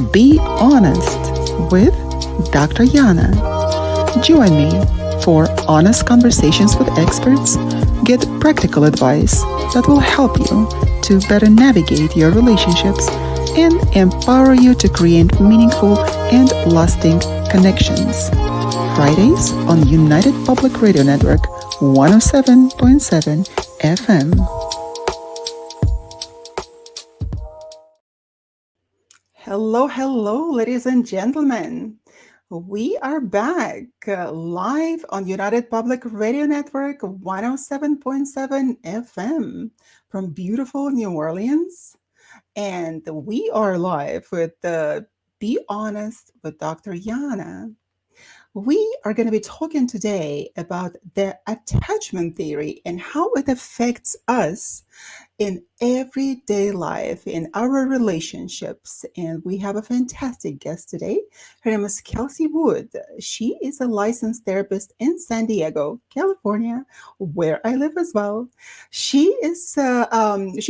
Be Honest with Dr. Yana. Join me for honest conversations with experts, get practical advice that will help you to better navigate your relationships and empower you to create meaningful and lasting connections. Fridays on United Public Radio Network 107.7 FM. Hello, hello, ladies and gentlemen. We are back live on United Public Radio Network 107.7 FM from beautiful New Orleans. And we are live with Be Honest with Dr. Yana. We are going to be talking today about the attachment theory and how it affects us in everyday life, in our relationships. And we have a fantastic guest today. Her name is Kelsey Wood. She is a licensed therapist in San Diego, California, where I live as well. She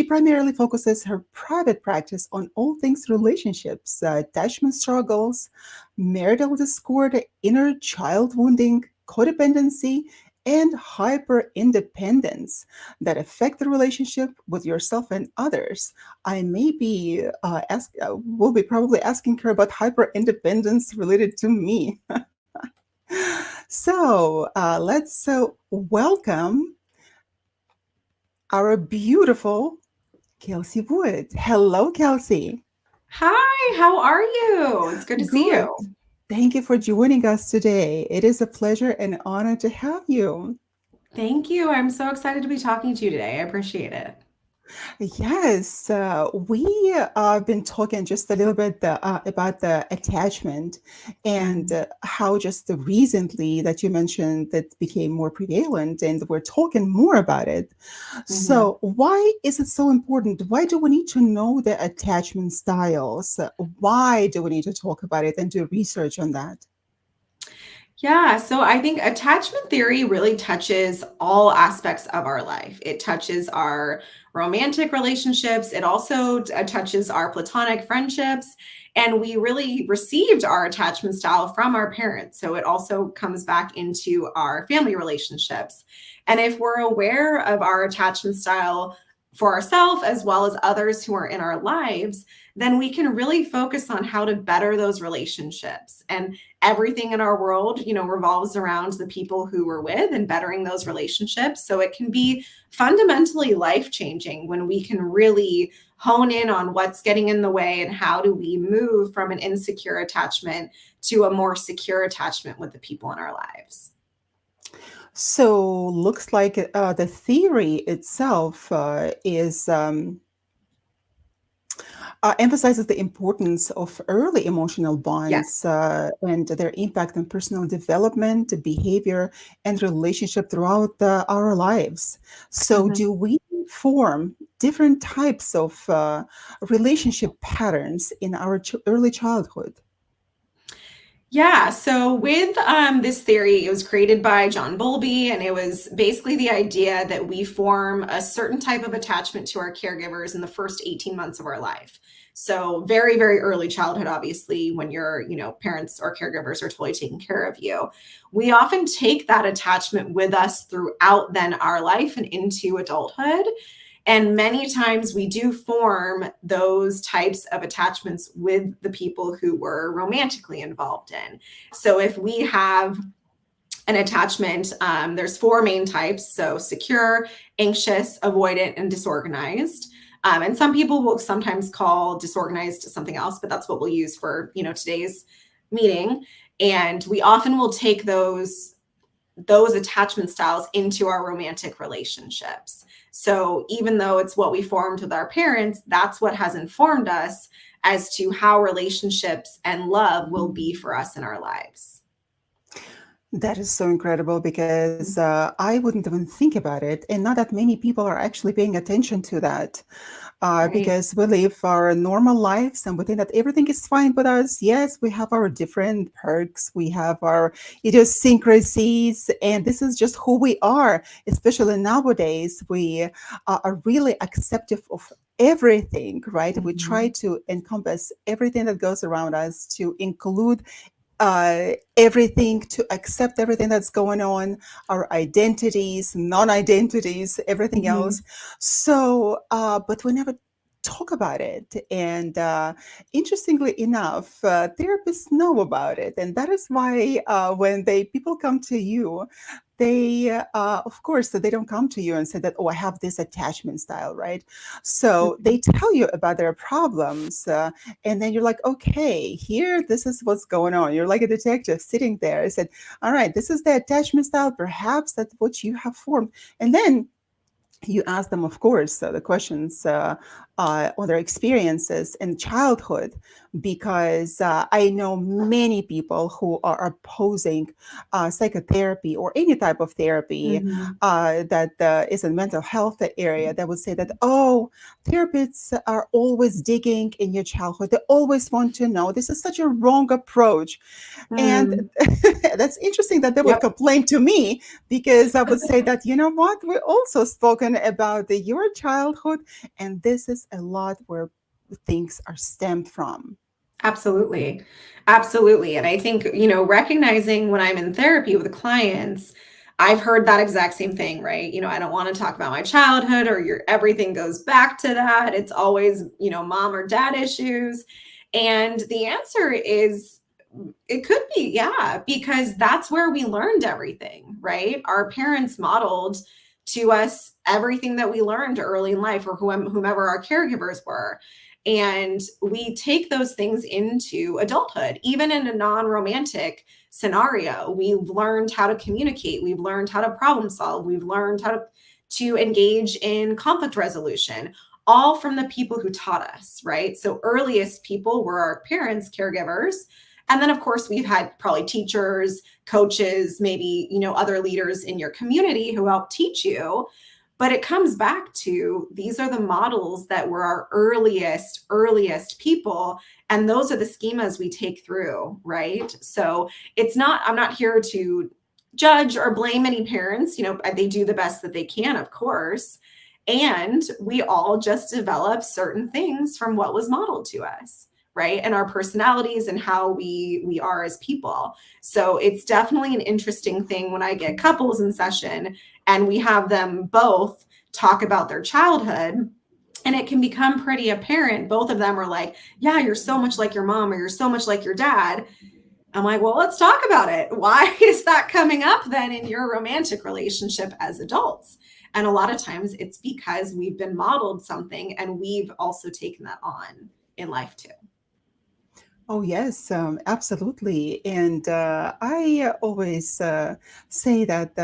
primarily focuses her private practice on all things relationships, attachment struggles, marital discord, inner child wounding, codependency, and hyper independence that affect the relationship with yourself and others. I may be will be probably asking her about hyper independence related to me. So let's welcome our beautiful Kelsey Wood. Hello, Kelsey. Hi, how are you? It's good to see Good. you. Thank you for joining us today. It is a pleasure and honor to have you. Thank you. I'm so excited to be talking to you today. I appreciate it. Yes, we have been talking just a little bit about the attachment and Mhm. how just recently that you mentioned that became more prevalent, and we're talking more about it. Mhm. So, why is it so important? Why do we need to know the attachment styles? Why do we need to talk about it and do research on that? Yeah, so I think attachment theory really touches all aspects of our life. It touches our romantic relationships, it also touches our platonic friendships, and we really received our attachment style from our parents. So it also comes back into our family relationships. And if we're aware of our attachment style for ourselves as well as others who are in our lives, then we can really focus on how to better those relationships. And everything in our world, revolves around the people who we're with and bettering those relationships. So it can be fundamentally life changing when we can really hone in on what's getting in the way and how do we move from an insecure attachment to a more secure attachment with the people in our lives. So, looks like the theory itself is. Emphasizes the importance of early emotional bonds Yes. and their impact on personal development, behavior, and relationship throughout our lives. So, Mhm. do we form different types of relationship patterns in our early childhood? Yeah, so with this theory, it was created by John Bowlby, and it was basically the idea that we form a certain type of attachment to our caregivers in the first 18 months of our life. So very, very early childhood, obviously, when your, parents or caregivers are totally taking care of you. We often take that attachment with us throughout then our life and into adulthood. And many times we do form those types of attachments with the people who we're romantically involved in. So if we have an attachment, there's four main types. So secure, anxious, avoidant, and disorganized. And some people will sometimes call disorganized something else, but that's what we'll use for, today's meeting. And we often will take those attachment styles into our romantic relationships. So even though it's what we formed with our parents, that's what has informed us as to how relationships and love will be for us in our lives. That is so incredible because I wouldn't even think about it. And not that many people are actually paying attention to that Right. because we live our normal lives and we think that everything is fine with us. Yes, we have our different perks, we have our idiosyncrasies, and this is just who we are. Especially nowadays, we are really acceptive of everything, right? We try Mhm. to encompass everything that goes around us, to include everything, to accept everything that's going on, our identities, non-identities, everything else. Mhm. So, but we never talk about it. And interestingly enough, therapists know about it, and that is why when they people come to you, they of course they don't come to you and say that, oh, I have this attachment style, right? So they Mhm. tell you about their problems, and then you're like, okay, here, this is what's going on. You're like a detective sitting there. I said, all right, this is the attachment style. Perhaps that's what you have formed. And then you ask them, of course, the questions on their experiences in childhood, because I know many people who are opposing psychotherapy or any type of therapy Mhm. that is in mental health area, that would say that, oh, therapists are always digging in your childhood. They always want to know. This is such a wrong approach. And Mm. that's interesting that they would Yep. complain to me, because I would say that, you know what, we also spoken about your childhood, and this is a lot where things are stemmed from. Absolutely. Absolutely. And I think, recognizing when I'm in therapy with clients, I've heard that exact same thing, right? I don't want to talk about my childhood or everything goes back to that. It's always, mom or dad issues. And the answer is it could be, yeah, because that's where we learned everything, right? Our parents modeled to us everything that we learned early in life, or whomever our caregivers were. And we take those things into adulthood, even in a non romantic scenario. We've learned how to communicate, we've learned how to problem solve, we've learned how to engage in conflict resolution, all from the people who taught us, right? So, earliest people were our parents, caregivers. And then, of course, we've had probably teachers, coaches, maybe, other leaders in your community who help teach you. But it comes back to these are the models that were our earliest people. And those are the schemas we take through, right? So I'm not here to judge or blame any parents. They do the best that they can, of course. And we all just develop certain things from what was modeled to us, right? And our personalities and how we are as people. So it's definitely an interesting thing when I get couples in session and we have them both talk about their childhood, and it can become pretty apparent. Both of them are like, yeah, you're so much like your mom, or you're so much like your dad. I'm like, well, let's talk about it. Why is that coming up then in your romantic relationship as adults? And a lot of times it's because we've been modeled something and we've also taken that on in life too. Oh, yes, absolutely. And I always say that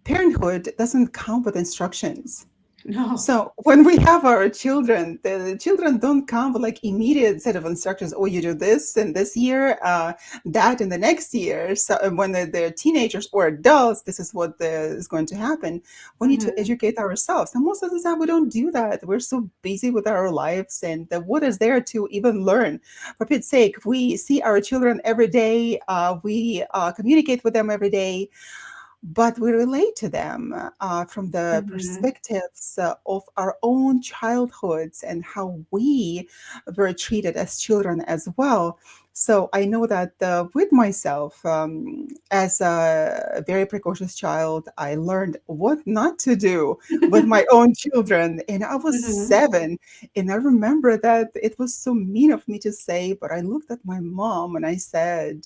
parenthood doesn't come with instructions. No. So when we have our children, the children don't come with like immediate set of instructions. Oh, you do this in this year, that in the next year. So when they're teenagers or adults, this is what is going to happen. We need to Mhm. educate ourselves. And most of the time, we don't do that. We're so busy with our lives, and what is there to even learn? For Pete's sake, we see our children every day. We communicate with them every day, but we relate to them from the Mhm. perspectives of our own childhoods and how we were treated as children as well. So I know that with myself, as a very precocious child, I learned what not to do with my own children. And I was Mhm. 7. And I remember that it was so mean of me to say, but I looked at my mom and I said,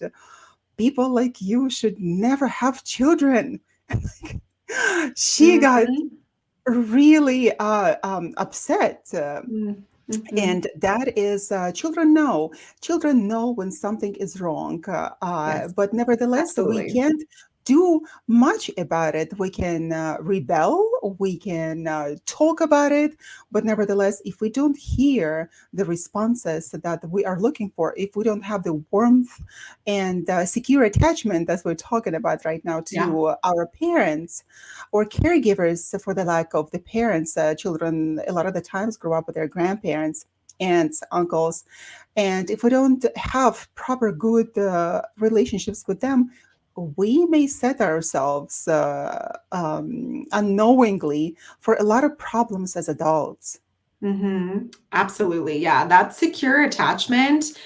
people like you should never have children. She got Mhm. really upset. Mm. Mhm. And that is, children know when something is wrong, Yes, but nevertheless, we absolutely. can't do much about it. We can rebel, we can talk about it, but nevertheless, if we don't hear the responses that we are looking for, if we don't have the warmth and secure attachment that we're talking about right now Yeah. to our parents or caregivers, for the lack of the parents, children a lot of the times grow up with their grandparents, aunts, uncles. And if we don't have proper good relationships with them, we may set ourselves unknowingly for a lot of problems as adults. Absolutely. Yeah. That secure attachment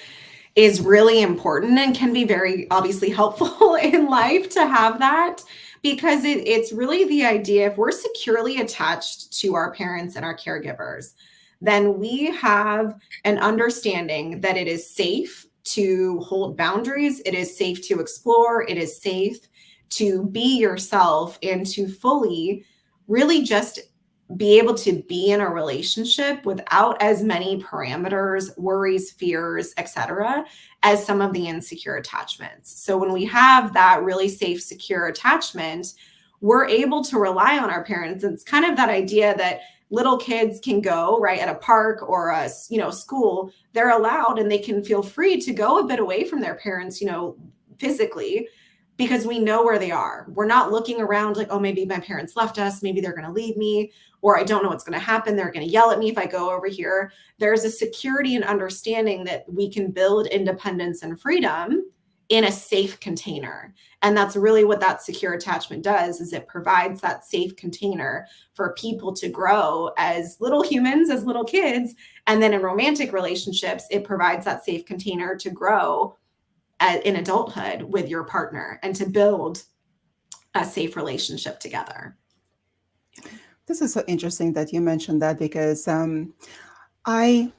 is really important and can be very obviously helpful in life to have that, because it's really the idea, if we're securely attached to our parents and our caregivers, then we have an understanding that it is safe to hold boundaries, it is safe to explore, it is safe to be yourself and to fully really just be able to be in a relationship without as many parameters, worries, fears, etc., as some of the insecure attachments. So when we have that really safe, secure attachment, we're able to rely on our parents. It's kind of that idea that little kids can go right at a park or a school. They're allowed and they can feel free to go a bit away from their parents, physically, because we know where they are. We're not looking around like, oh, maybe my parents left us, maybe they're going to leave me, or I don't know what's going to happen, they're going to yell at me if I go over here. There's a security and understanding that we can build independence and freedom in a safe container. And that's really what that secure attachment does, is it provides that safe container for people to grow as little humans, as little kids. And then in romantic relationships, it provides that safe container to grow in adulthood with your partner and to build a safe relationship together. This is so interesting that you mentioned that because I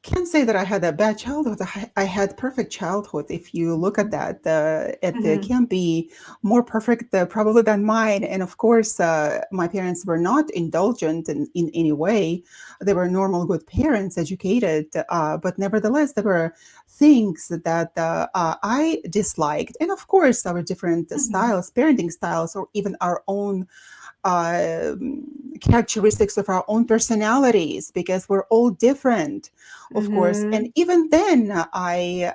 can't say that I had a bad childhood. I had perfect childhood. If you look at that, it Mm-hmm. can be more perfect probably than mine. And of course, my parents were not indulgent in any way. They were normal, good parents, educated. But nevertheless, there were things that I disliked. And of course, our different Mm-hmm. styles, parenting styles, or even our own characteristics of our own personalities, because we're all different, of course. And Mm-hmm. even then, I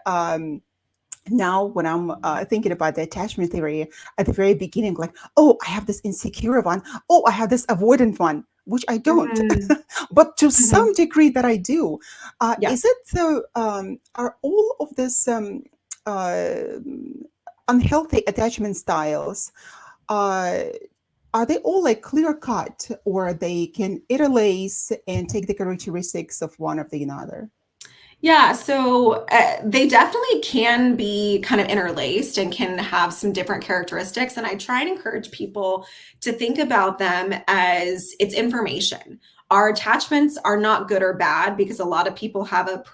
now when I'm thinking about the attachment theory at the very beginning, like, oh, I have this insecure one, oh, I have this avoidant one, which I don't, Mm-hmm. but to Mm-hmm. some degree that I do. Yeah. Is it the are all of this uh, unhealthy attachment styles? Uh, are they all like clear cut, or they can interlace and take the characteristics of one of the another? Yeah, so they definitely can be kind of interlaced and can have some different characteristics. And I try and encourage people to think about them as it's information. Our attachments are not good or bad, because a lot of people have a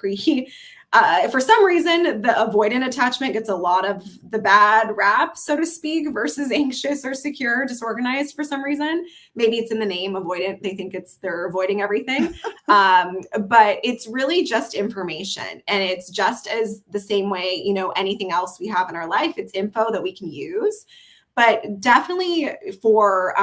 for some reason, the avoidant attachment gets a lot of the bad rap, so to speak, versus anxious or secure, disorganized for some reason. Maybe it's in the name avoidant. They think they're avoiding everything. But it's really just information. And it's just as the same way, anything else we have in our life, it's info that we can use. But definitely for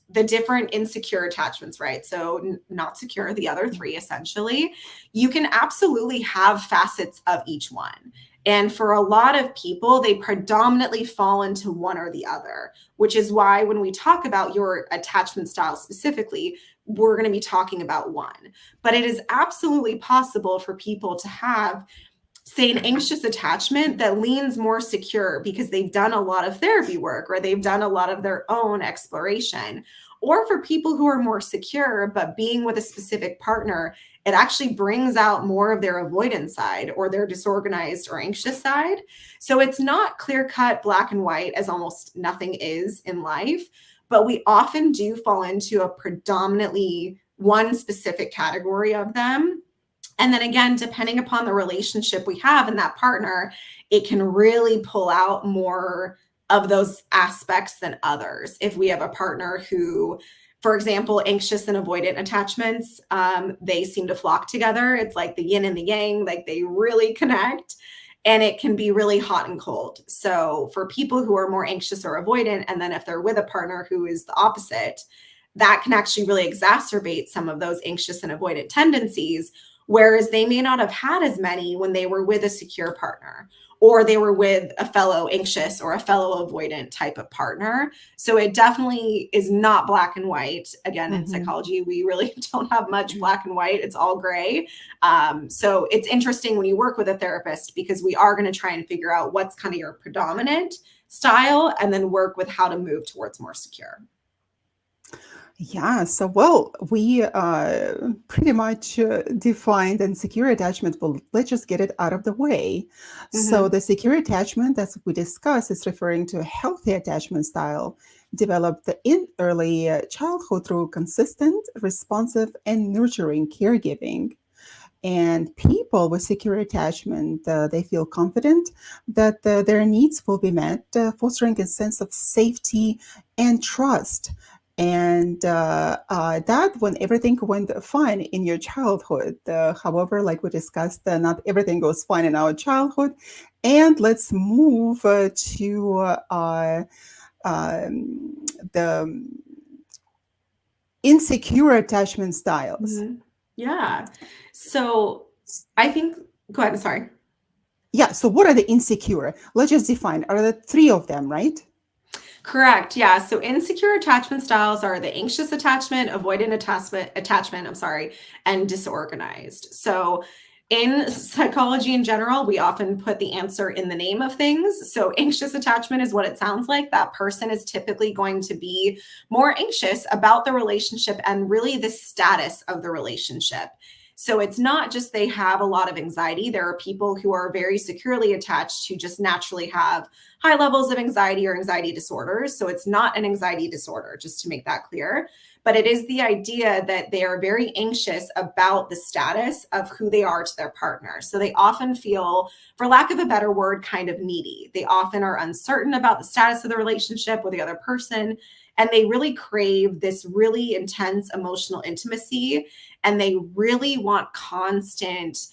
the different insecure attachments, right? So, not secure, the other three essentially, you can absolutely have facets of each one. And for a lot of people, they predominantly fall into one or the other, which is why when we talk about your attachment style specifically, we're going to be talking about one. But it is absolutely possible for people to have, say, an anxious attachment that leans more secure because they've done a lot of therapy work or they've done a lot of their own exploration. Or for people who are more secure, but being with a specific partner, it actually brings out more of their avoidance side or their disorganized or anxious side. So it's not clear cut, black and white, as almost nothing is in life, but we often do fall into a predominantly one specific category of them. And then again, depending upon the relationship we have and that partner, it can really pull out more of those aspects than others. If we have a partner who, for example, anxious and avoidant attachments, they seem to flock together. It's like the yin and the yang, like they really connect. And it can be really hot and cold. So for people who are more anxious or avoidant, and then if they're with a partner who is the opposite, that can actually really exacerbate some of those anxious and avoidant tendencies. Whereas they may not have had as many when they were with a secure partner, or they were with a fellow anxious or a fellow avoidant type of partner. So it definitely is not black and white. Again, in Mhm. psychology, we really don't have much black and white. It's all gray. So it's interesting when you work with a therapist, because we are going to try and figure out what's kind of your predominant style and then work with how to move towards more secure. Yeah, so we pretty much defined and secure attachment. Well, let's just get it out of the way. So, Hmm. the secure attachment, as we discussed, is referring to a healthy attachment style developed in early childhood through consistent, responsive, and nurturing caregiving. And people with secure attachment, they feel confident that their needs will be met, fostering a sense of safety and trust. And that when everything went fine in your childhood. However, like we discussed, not everything goes fine in our childhood. And let's move to the insecure attachment styles. Hmm. Yeah. So I think, go ahead. Sorry. Yeah, so what are the insecure? Let's just define. Are there three of them, right? Correct. Yeah. So insecure attachment styles are the anxious attachment, avoidant attachment, I'm sorry, and disorganized. So in psychology in general, we often put the answer in the name of things. So anxious attachment is what it sounds like. That person is typically going to be more anxious about the relationship and really the status of the relationship. So it's not just they have a lot of anxiety. There are people who are very securely attached who just naturally have high levels of anxiety or anxiety disorders. So it's not an anxiety disorder, just to make that clear. But it is the idea that they are very anxious about the status of who they are to their partner. So they often feel, for lack of a better word, kind of needy. They often are uncertain about the status of the relationship with the other person. And they really crave this really intense emotional intimacy. And they really want constant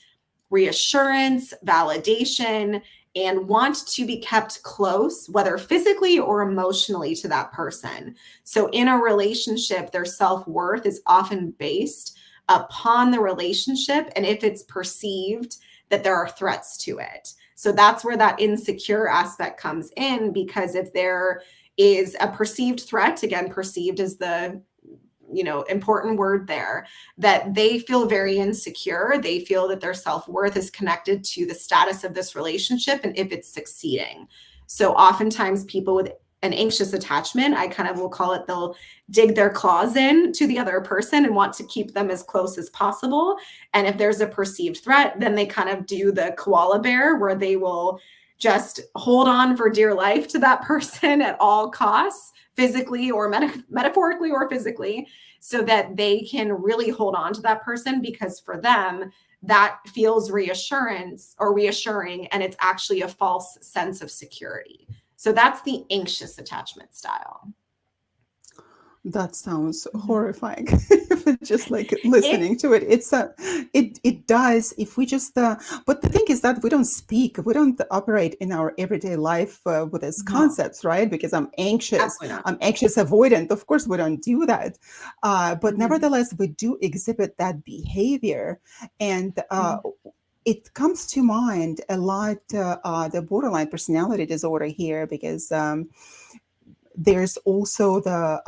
reassurance, validation, and want to be kept close, whether physically or emotionally, to that person. So, in a relationship, their self worth is often based upon the relationship and if it's perceived that there are threats to it. So, that's where that insecure aspect comes in, because if there is a perceived threat, again, perceived as the important word there, that they feel very insecure. They feel that their self-worth is connected to the status of this relationship and if it's succeeding. So oftentimes people with an anxious attachment, I kind of will call it, they'll dig their claws in to the other person and want to keep them as close as possible. And if there's a perceived threat, then they kind of do the koala bear, where they will just hold on for dear life to that person at all costs, physically or metaphorically or physically, so that they can really hold on to that person, because for them that feels reassurance or reassuring, and it's actually a false sense of security. So that's the anxious attachment style. That sounds Mhm. horrifying. Just like It listening to it, it does. If we just, but the thing is that we don't speak, we don't operate in our everyday life with these No, concepts, right? Because absolutely not. I'm anxious avoidant. Of course, we don't do that, but Mhm. nevertheless, we do exhibit that behavior, and Mhm. it comes to mind a lot. The borderline personality disorder here, because. There's also the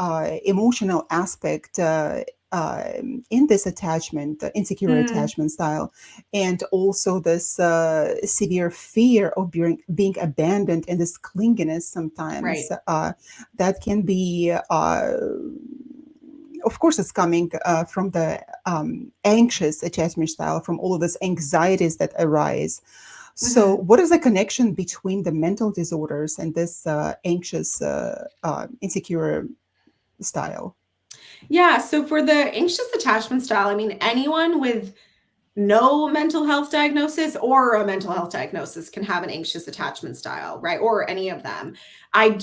emotional aspect in this attachment, the insecure Mm, attachment style, and also this severe fear of being abandoned and this clinginess sometimes right. that can be. Of course, it's coming from the anxious attachment style, from all of these anxieties that arise. So, Mhm. what is the connection between the mental disorders and this anxious, insecure style? Yeah, so for the anxious attachment style, I mean, anyone with no mental health diagnosis or a mental health diagnosis can have an anxious attachment style, right? Or any of them.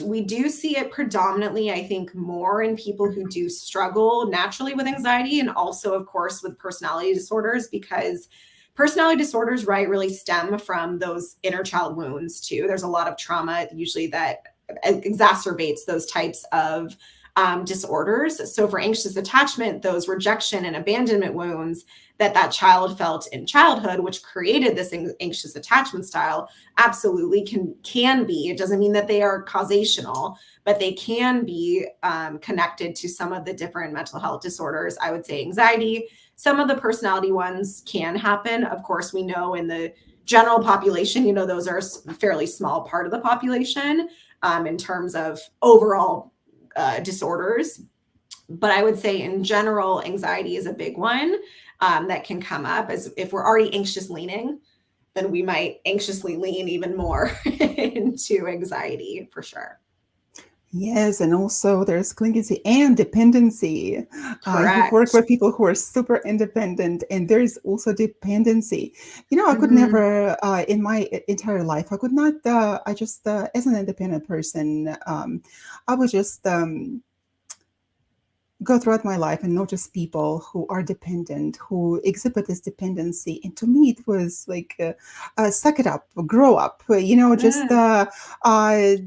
We do see it predominantly, I think, more in people who do struggle naturally with anxiety, and also, of course, with personality disorders, because personality disorders, right, really stem from those inner child wounds too. There's a lot of trauma usually that exacerbates those types of disorders. So for anxious attachment, those rejection and abandonment wounds that child felt in childhood, which created this anxious attachment style, absolutely can be. It doesn't mean that they are causational, but they can be connected to some of the different mental health disorders. I would say anxiety. Some of the personality ones can happen. Of course, we know in the general population, those are a fairly small part of the population in terms of overall disorders. But I would say in general, anxiety is a big one that can come up as if we're already anxious leaning, then we might anxiously lean even more into anxiety for sure. Yes, and also there's clingency and dependency. You've worked Correct. with people who are super independent, and there's also dependency. I could Mm-hmm. never, in my entire life, I could not, I just, as an independent person, I would just go throughout my life and notice people who are dependent, who exhibit this dependency. And to me, it was like, suck it up, grow up, just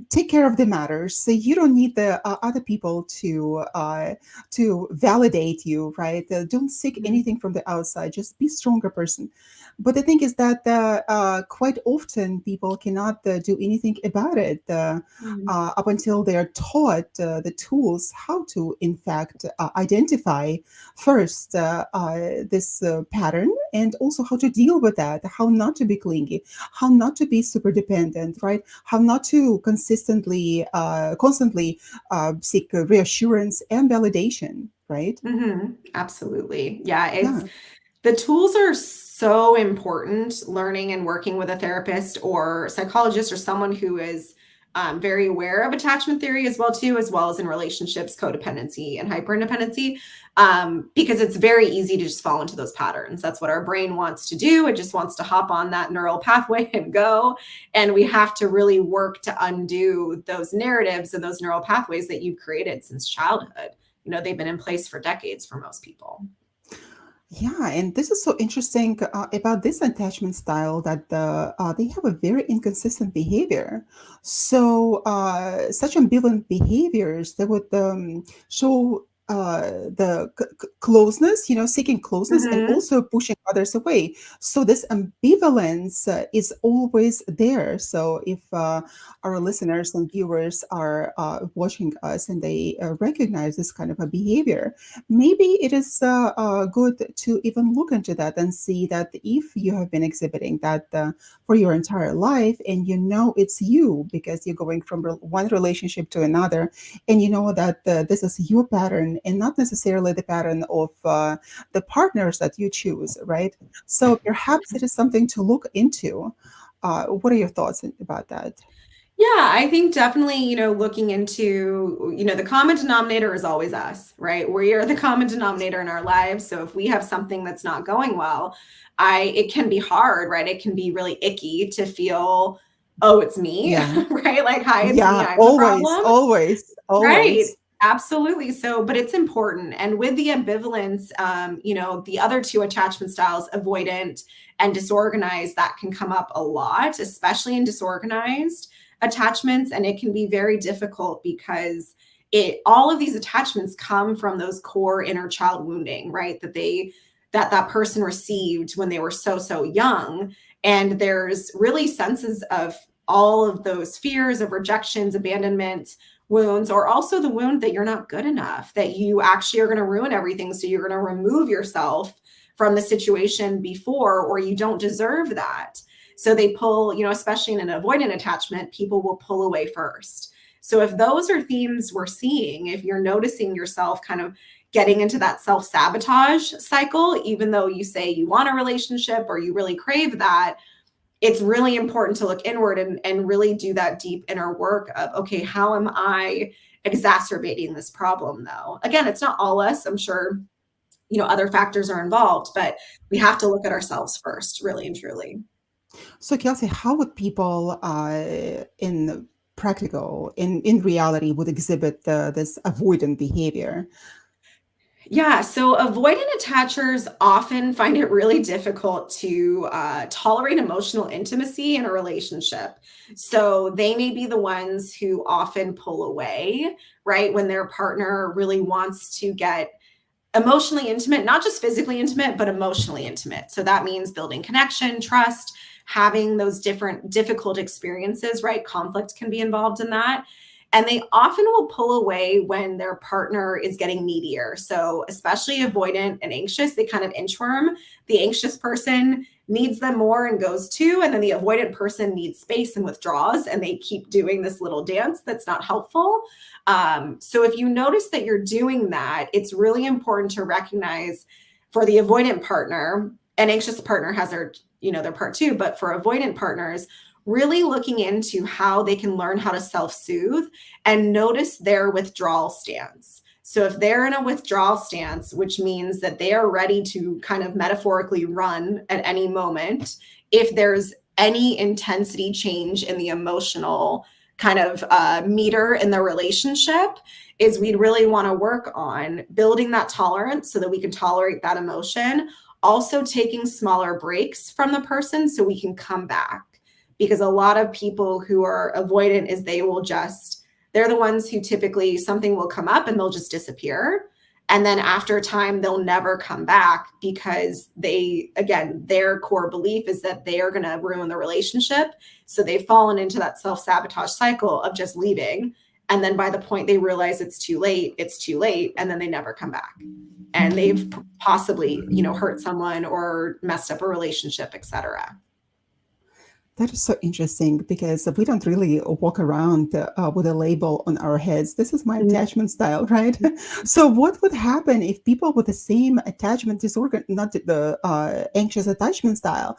take care of the matters. So you don't need the other people to validate you, right? Don't seek Mm-hmm. anything from the outside. Just be stronger person. But the thing is that quite often people cannot do anything about it. Up until they are taught the tools how to, in fact, identify first this pattern and also how to deal with that, how not to be clingy, how not to be super dependent, right? How not to constantly seek reassurance and validation, right? Mm-hmm. Absolutely. Yeah, it's Yeah. the tools are so important. Learning and working with a therapist or psychologist or someone who is very aware of attachment theory as well too, as well as in relationships, codependency and hyperindependency, because it's very easy to just fall into those patterns. That's what our brain wants to do. It just wants to hop on that neural pathway and go. And we have to really work to undo those narratives and those neural pathways that you've created since childhood. They've been in place for decades for most people. Yeah, and this is so interesting about this attachment style that they have a very inconsistent behavior. So, such ambivalent behaviors that would show the closeness, seeking closeness and Mm-hmm. also pushing others away. So, this ambivalence is always there. So, if our listeners and viewers are watching us and they recognize this kind of a behavior, maybe it is good to even look into that and see that if you have been exhibiting that for your entire life and it's you because you're going from one relationship to another and you know that this is your pattern and not necessarily the pattern of the partners that you choose, right? So perhaps it is something to look into. What are your thoughts about that? Yeah, I think definitely, looking into, the common denominator is always us, right? We are the common denominator in our lives. So if we have something that's not going well, it can be hard, right? It can be really icky to feel, oh, it's me, Yeah. right? Like, hi, it's me, Yeah, I'm the always, problem. always, Right. always. Absolutely. So, but it's important. And with the ambivalence, the other two attachment styles, avoidant and disorganized, that can come up a lot, especially in disorganized attachments. And it can be very difficult because all of these attachments come from those core inner child wounding, right? That person received when they were so young. And there's really senses of all of those fears of rejections, abandonment, wounds, or also the wound that you're not good enough, that you actually are going to ruin everything. So you're going to remove yourself from the situation before, or you don't deserve that. So they pull, especially in an avoidant attachment, people will pull away first. So if those are themes we're seeing, if you're noticing yourself kind of getting into that self sabotage cycle, even though you say you want a relationship or you really crave that, it's really important to look inward and really do that deep inner work of, okay, how am I exacerbating this problem though? Again, it's not all us. I'm sure, other factors are involved, but we have to look at ourselves first, really and truly. So, Kelsey, how would people in practical, in reality, would exhibit this avoidant behavior? Yeah, so avoidant attachers often find it really difficult to tolerate emotional intimacy in a relationship. So they may be the ones who often pull away, right? When their partner really wants to get emotionally intimate, not just physically intimate, but emotionally intimate. So that means building connection, trust, having those different difficult experiences, right? Conflict can be involved in that. And they often will pull away when their partner is getting needier. So, especially avoidant and anxious, they kind of inchworm. The anxious person needs them more and goes to, and then the avoidant person needs space and withdraws, and they keep doing this little dance that's not helpful. So, if you notice that you're doing that, it's really important to recognize for the avoidant partner, an anxious partner has their part too, but for avoidant partners, really looking into how they can learn how to self-soothe and notice their withdrawal stance. So if they're in a withdrawal stance, which means that they are ready to kind of metaphorically run at any moment, if there's any intensity change in the emotional kind of meter in the relationship, is we'd really want to work on building that tolerance so that we can tolerate that emotion, also taking smaller breaks from the person so we can come back. Because a lot of people who are avoidant is they're the ones who typically something will come up and they'll just disappear. And then after a time, they'll never come back because their core belief is that they are going to ruin the relationship. So they've fallen into that self-sabotage cycle of just leaving. And then by the point they realize it's too late. And then they never come back. And they've possibly, hurt someone or messed up a relationship, etc. That is so interesting because we don't really walk around with a label on our heads. This is my attachment style, right? So, what would happen if people with the same attachment disorder, not the anxious attachment style,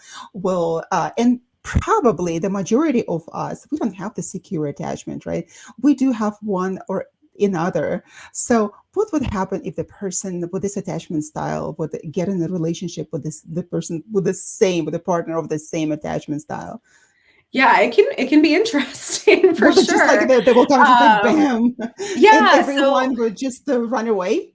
and probably the majority of us, we don't have the secure attachment, right? We do have one or another. So, what would happen if the person with this attachment style would get in a relationship with the person with the partner of the same attachment style? Yeah, it can be interesting for sure. Just like they will come just like bam, and everyone would just run away.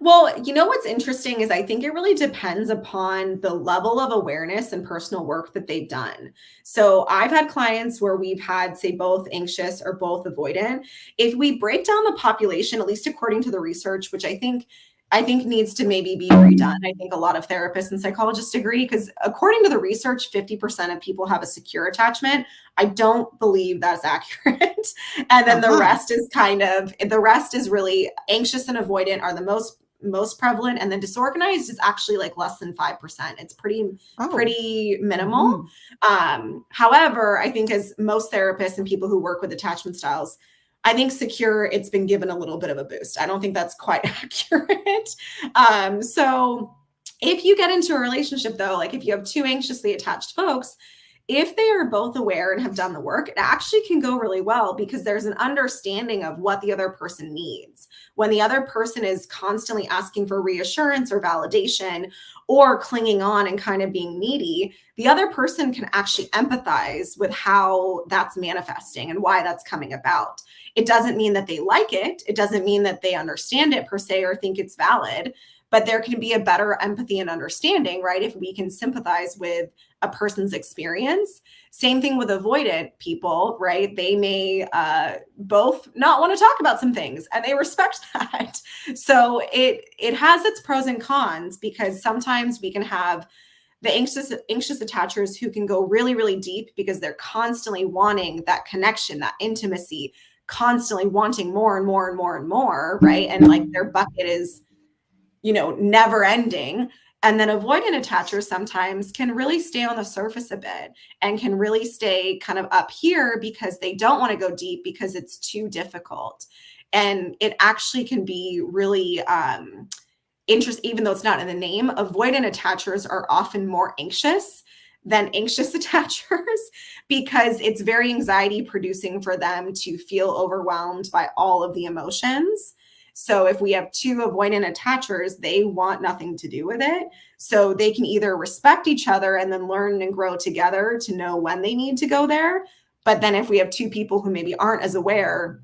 Well, what's interesting is I think it really depends upon the level of awareness and personal work that they've done. So I've had clients where we've had, say, both anxious or both avoidant. If we break down the population, at least according to the research, which I think needs to maybe be redone. I think a lot of therapists and psychologists agree because according to the research, 50% of people have a secure attachment. I don't believe that's accurate. And then the rest is really anxious and avoidant are the most prevalent. And then disorganized is actually like less than 5%. It's pretty minimal. However, I think as most therapists and people who work with attachment styles, I think secure, it's been given a little bit of a boost. I don't think that's quite accurate. So if you get into a relationship though, like if you have two anxiously attached folks, if they are both aware and have done the work, it actually can go really well because there's an understanding of what the other person needs. When the other person is constantly asking for reassurance or validation or clinging on and kind of being needy, the other person can actually empathize with how that's manifesting and why that's coming about. It doesn't mean that they like it. It doesn't mean that they understand it per se or think it's valid, but there can be a better empathy and understanding, right? If we can sympathize with a person's experience. Same thing with avoidant people, right? They may both not want to talk about some things and they respect that. So it has its pros and cons because sometimes we can have the anxious attachers who can go really, really deep because they're constantly wanting that connection, that intimacy, constantly wanting more and more and more and more, right? And like their bucket is, never ending. And then avoidant attachers sometimes can really stay on the surface a bit and can really stay kind of up here because they don't want to go deep because it's too difficult. And it actually can be really interesting, even though it's not in the name. Avoidant attachers are often more anxious than anxious attachers because it's very anxiety producing for them to feel overwhelmed by all of the emotions. So if we have two avoidant attachers, they want nothing to do with it. So they can either respect each other and then learn and grow together to know when they need to go there. But then if we have two people who maybe aren't as aware,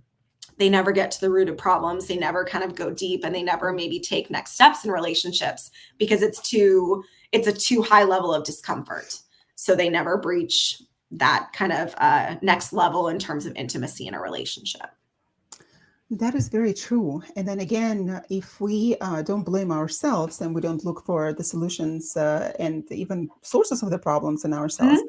they never get to the root of problems. They never kind of go deep and they never maybe take next steps in relationships because it's a too high level of discomfort. So they never breach that kind of next level in terms of intimacy in a relationship. That is very true. And then again, if we don't blame ourselves and we don't look for the solutions and even sources of the problems in ourselves, Mhm.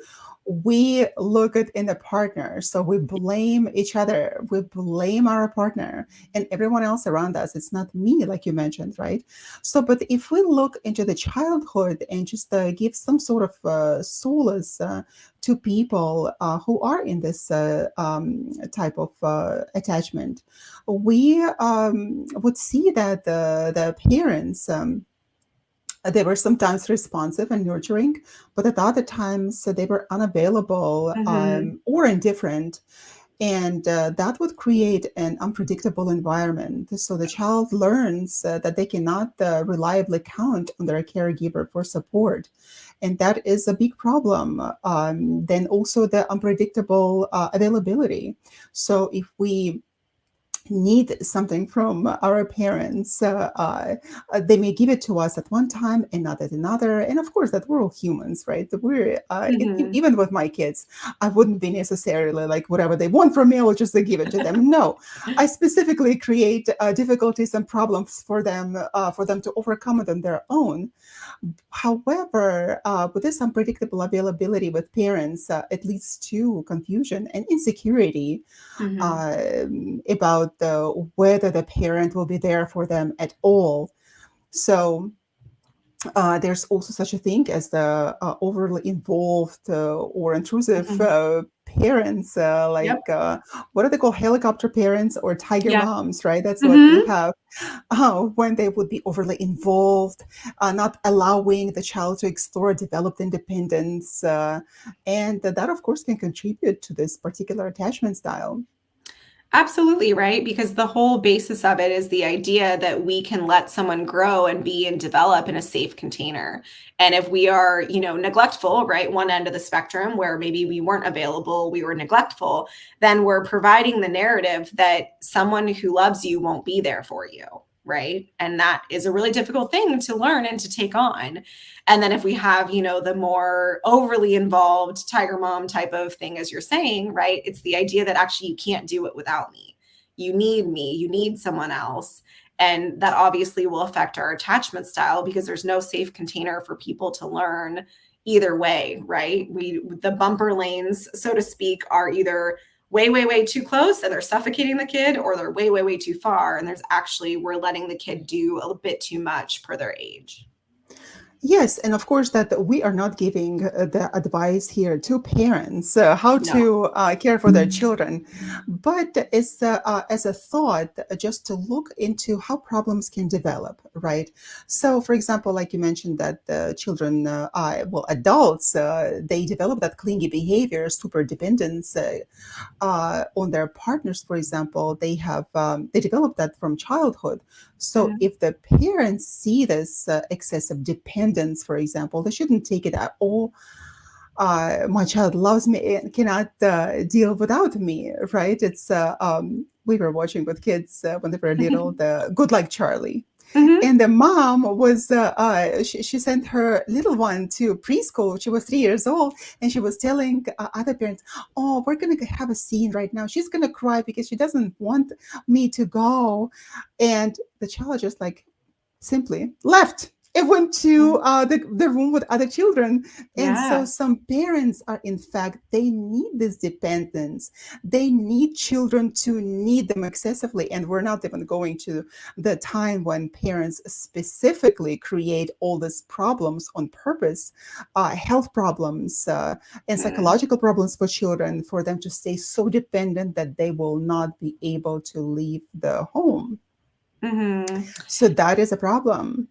we look at in the partner. So we blame each other, we blame our partner and everyone else around us. It's not me, like you mentioned, right? So, but if we look into the childhood and just give some sort of solace to people who are in this type of attachment, we would see that the parents they were sometimes responsive and nurturing, but at other times they were unavailable Mhm. or indifferent, and that would create an unpredictable environment. So the child learns that they cannot reliably count on their caregiver for support, and that is a big problem. Then also the unpredictable availability. So if we need something from our parents, they may give it to us at one time and not at another. And of course, that we're all humans, right? That we're Mhm. even with my kids, I wouldn't be necessarily like whatever they want from me, I will just give it to them. No, I specifically create difficulties and problems for them to overcome it on their own. However, with this unpredictable availability with parents, it leads to confusion and insecurity Mhm. about whether the parent will be there for them at all. So there's also such a thing as the overly involved or intrusive Mhm. parents, Yep. what do they call helicopter parents or tiger Yeah. moms, right? That's what we Mhm. have when they would be overly involved, not allowing the child to explore developed independence. And that, of course, can contribute to this particular attachment style. Absolutely, right? Because the whole basis of it is the idea that we can let someone grow and be and develop in a safe container. And if we are, neglectful, right, one end of the spectrum where maybe we weren't available, we were neglectful, then we're providing the narrative that someone who loves you won't be there for you, right? And that is a really difficult thing to learn and to take on. And then if we have, the more overly involved tiger mom type of thing, as you're saying, right? It's the idea that actually you can't do it without me. Me, you need someone else. And that obviously will affect our attachment style because there's no safe container for people to learn either way, right? The bumper lanes, so to speak, are either way too close and they're suffocating the kid, or they're way too far and there's actually we're letting the kid do a bit too much per their age. Yes, and of course that we are not giving the advice here to parents how No. to care for their children, but it's as a thought just to look into how problems can develop, right? So, for example, like you mentioned that the children, well, adults, they develop that clingy behavior, super dependence on their partners, for example, they develop that from childhood. So Mhm. if the parents see this excessive dependence, for example, they shouldn't take it at all. My child loves me and cannot deal without me, right? We were watching with kids when they were little, the Good Like Charlie, Mhm. and the mom was she sent her little one to preschool. She was 3 years old, and she was telling other parents, oh, we're going to have a scene right now, she's going to cry because she doesn't want me to go. And the child just like simply left. It went to Mhm. the room with other children. And so Yeah. some parents are, in fact, they need this dependence. They need children to need them excessively. And we're not even going to the time when parents specifically create all these problems on purpose, health problems and Mm. psychological problems for children, for them to stay so dependent that they will not be able to leave the home. Mhm. So that is a problem.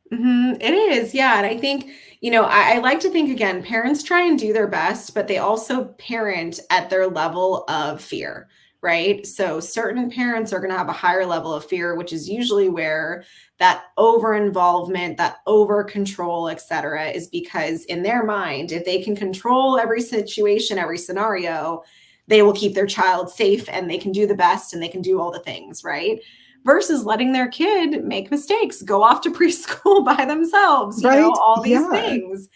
It is, yeah. And I think, I like to think again, parents try and do their best, but they also parent at their level of fear, right? So certain parents are going to have a higher level of fear, which is usually where that over involvement, that over control, et cetera, is because in their mind, if they can control every situation, every scenario, they will keep their child safe and they can do the best and they can do all the things, right? Versus letting their kid make mistakes, go off to preschool by themselves, Right? all these Yeah. things.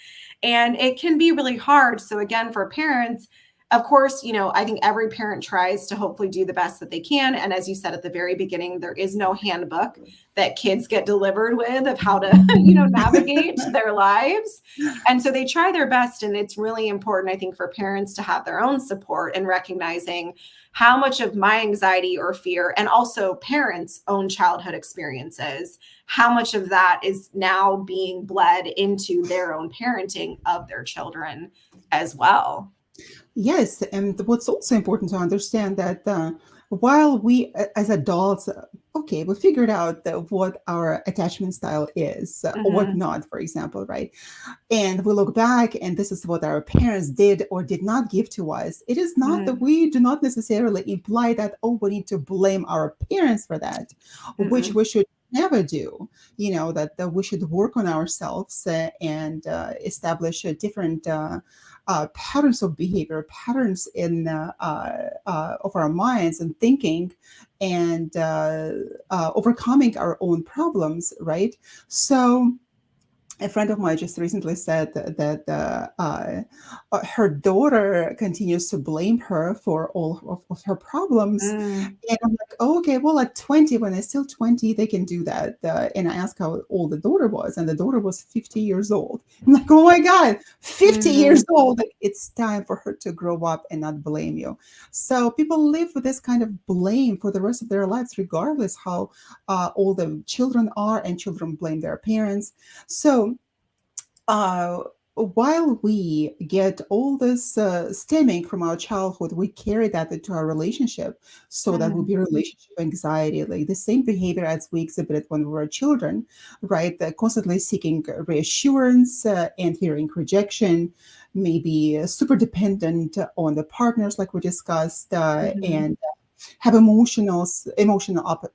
And it can be really hard. So, again, for parents, Of course, I think every parent tries to hopefully do the best that they can. And as you said at the very beginning, there is no handbook that kids get delivered with of how to, navigate their lives. And so they try their best. And it's really important, I think, for parents to have their own support and recognizing how much of my anxiety or fear, and also parents' own childhood experiences, how much of that is now being bled into their own parenting of their children as well. Yes, and what's also important to understand that while we as adults, okay, we figured out what our attachment style is or what Mm-hmm. not, for example, right? And we look back and this is what our parents did or did not give to us. It is not that Mm-hmm. we do not necessarily imply that, oh, we need to blame our parents for that, which Mm-mm. we should never do. That we should work on ourselves and establish a different patterns of behavior, patterns in of our minds and thinking, and overcoming our own problems, right? So a friend of mine just recently said that her daughter continues to blame her for all of her problems. Mm. And I'm like, oh, okay, well, at 20, when they're still 20, they can do that. And I asked how old the daughter was, and the daughter was 50 years old. I'm like, oh my God, 50 Mm-hmm. years old. Like, it's time for her to grow up and not blame you. So people live with this kind of blame for the rest of their lives, regardless how old the children are, and children blame their parents. So uh, while we get all this stemming from our childhood, we carry that into our relationship. So that would Mm-hmm. be relationship anxiety, like the same behavior as we exhibited when we were children, right? Constantly seeking reassurance and fearing rejection, maybe super dependent on the partners, like we discussed, Mm-hmm. and have emotional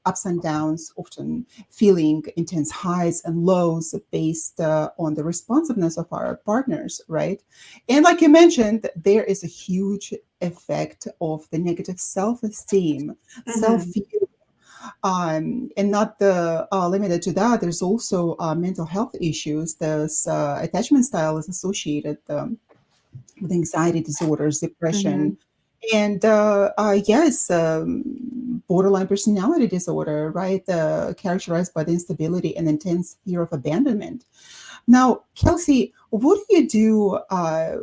ups and downs, often feeling intense highs and lows based on the responsiveness of our partners, right? And like you mentioned, there is a huge effect of the negative self-esteem, Mm-hmm. self-view, and not limited to that. There's also mental health issues. There's attachment style is associated with anxiety disorders, Mm-hmm. depression, and yes, borderline personality disorder, right? Characterized by the instability and intense fear of abandonment. Now, Kelsey, what do you do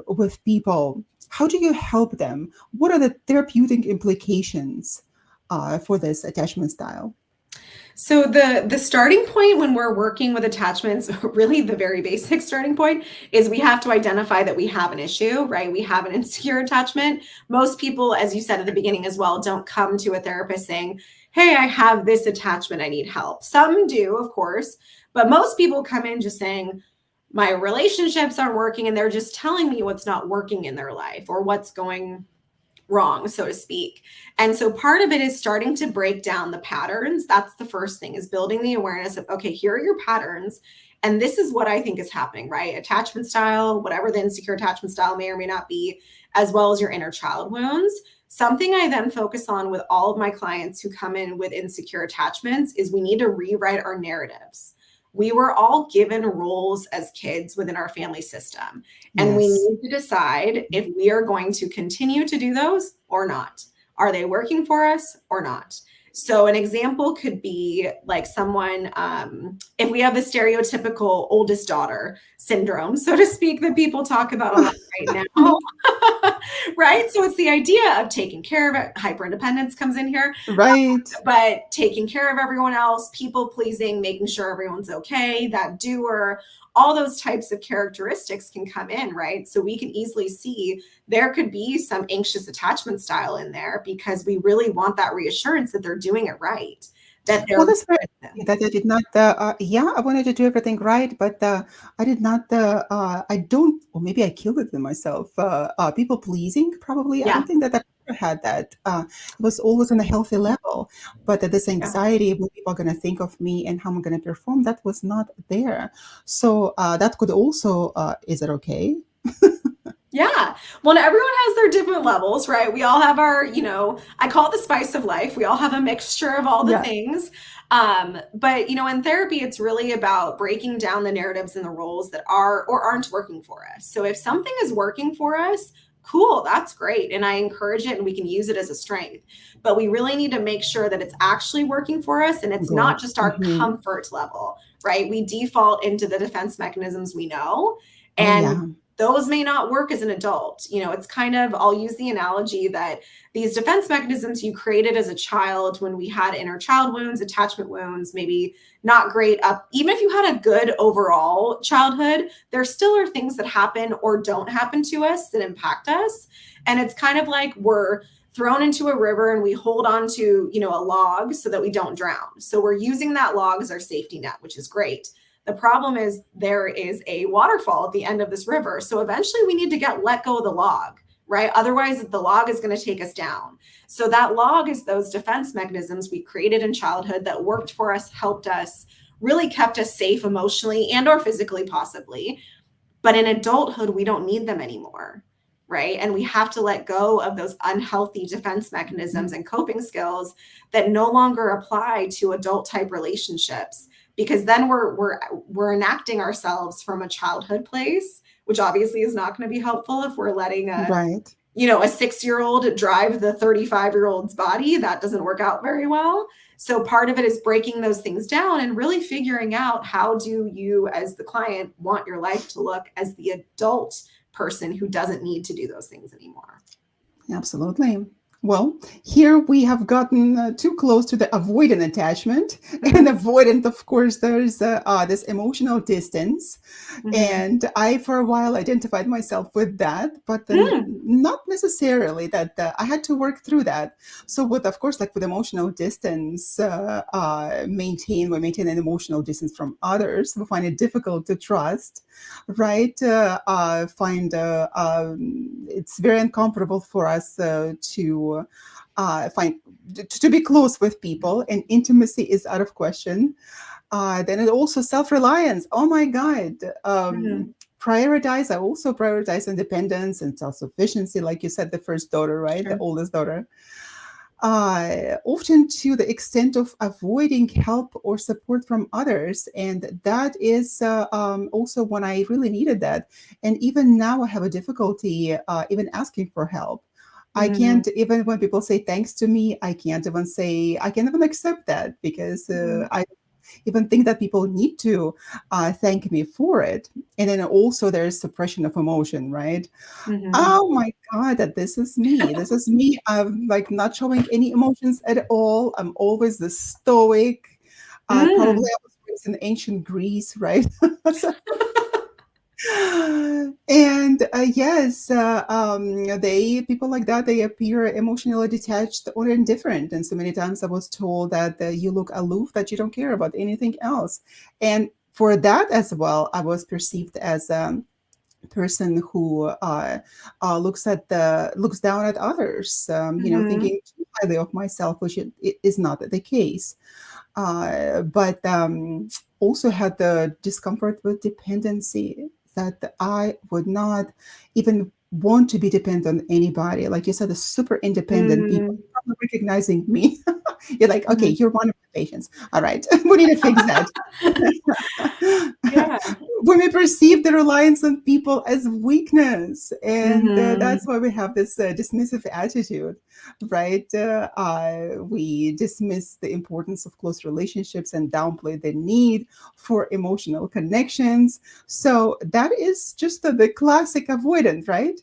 with people? How do you help them? What are the therapeutic implications for this attachment style? So the starting point when we're working with attachments, really the very basic starting point, is we have to identify that we have an issue, right? We have an insecure attachment. Most people, as you said at the beginning as well, don't come to a therapist saying, "Hey, I have this attachment, I need help." Some do, of course, but most people come in just saying, "My relationships aren't working," and they're just telling me what's not working in their life or what's going wrong, so to speak. And so part of it is starting to break down the patterns. That's the first thing, is building the awareness of, okay, here are your patterns. And this is what I think is happening, right? Attachment style, whatever the insecure attachment style may or may not be, as well as your inner child wounds. Something I then focus on with all of my clients who come in with insecure attachments is we need to rewrite our narratives. We were all given roles as kids within our family system. And we Yes. need to decide if we are going to continue to do those or not. Are they working for us or not? So, an example could be like someone, if we have the stereotypical oldest daughter syndrome, so to speak, that people talk about a lot right now, right? So, it's the idea of taking care of it. Hyper independence comes in here, Right. but taking care of everyone else, people pleasing, making sure everyone's okay, that doer, all those types of characteristics can come in, right? So we can easily see there could be some anxious attachment style in there because we really want that reassurance that they're doing it right, that Well, they're that's very good. that I did not. Yeah, I wanted to do everything right, but I did not. I don't, or maybe I killed it in myself. People pleasing, probably. I Yeah, don't think that I ever had that. It was always on a healthy level, but this yeah. anxiety, what people are going to think of me and how I'm going to perform, that was not there. So that could also. Is it okay? Yeah. Well, everyone has their different levels, right? We all have our, I call it the spice of life. We all have a mixture of all the Yeah. things. But, in therapy, it's really about breaking down the narratives and the roles that are or aren't working for us. So if something is working for us, cool, that's great. And I encourage it and we can use it as a strength. But we really need to make sure that it's actually working for us and it's not Good. just our Hmm. comfort level, right? We default into the defense mechanisms we know. Oh, And yeah. those may not work as an adult. It's kind of, I'll use the analogy that these defense mechanisms you created as a child when we had inner child wounds, attachment wounds, maybe not great up, even if you had a good overall childhood, there still are things that happen or don't happen to us that impact us. And it's kind of like we're thrown into a river and we hold on to, a log so that we don't drown. So we're using that log as our safety net, which is great. The problem is there is a waterfall at the end of this river. So eventually we need to let go of the log, right? Otherwise the log is going to take us down. So that log is those defense mechanisms we created in childhood that worked for us, helped us, really kept us safe emotionally and or physically possibly. But in adulthood, we don't need them anymore, right? And we have to let go of those unhealthy defense mechanisms and coping skills that no longer apply to adult type relationships, because then we're enacting ourselves from a childhood place, which obviously is not going to be helpful if we're letting Right. a 6-year-old drive the 35-year-old's body. That doesn't work out very well. So part of it is breaking those things down and really figuring out, how do you as the client want your life to look as the adult person who doesn't need to do those things anymore. Absolutely. Well, here we have gotten too close to the avoidant attachment. And Mm-hmm. avoidant, of course, there's this emotional distance. Mm-hmm. And I, for a while, identified myself with that, but then Mm. not necessarily that I had to work through that. So with, of course, like with emotional distance, we maintain an emotional distance from others. We find it difficult to trust, right? Find it's very uncomfortable for us find to be close with people, and intimacy is out of question. Then it also self-reliance. Oh my God. Mm-hmm. I also prioritize independence and self-sufficiency, like you said, the first daughter, right? The Sure. oldest daughter. Often to the extent of avoiding help or support from others. And that is also when I really needed that. And even now, I have a difficulty even asking for help. I Mm-hmm. can't, even when people say thanks to me, I can't even accept that, because Mm-hmm. I even think that people need to thank me for it. And then also there's suppression of emotion, right? Mm-hmm. Oh my God, that this is me. This is me. I'm like not showing any emotions at all. I'm always the stoic. Probably Mm. I was raised in ancient Greece, right? So, and yes, they people like that, they appear emotionally detached or indifferent. And so many times I was told that you look aloof, that you don't care about anything else. And for that as well, I was perceived as person who looks down at others, Mm-hmm. thinking too highly of myself, which it is not the case. But also had the discomfort with dependency, that I would not even want to be dependent on anybody. Like you said, the super independent people Mm-hmm. probably recognizing me. You're like, okay, Mm-hmm. you're one of the patients. All right, we need to fix that. Yeah. We may perceive the reliance on people as weakness, and Mm-hmm. that's why we have this dismissive attitude, right? We dismiss the importance of close relationships and downplay the need for emotional connections. So that is just the classic avoidant, right?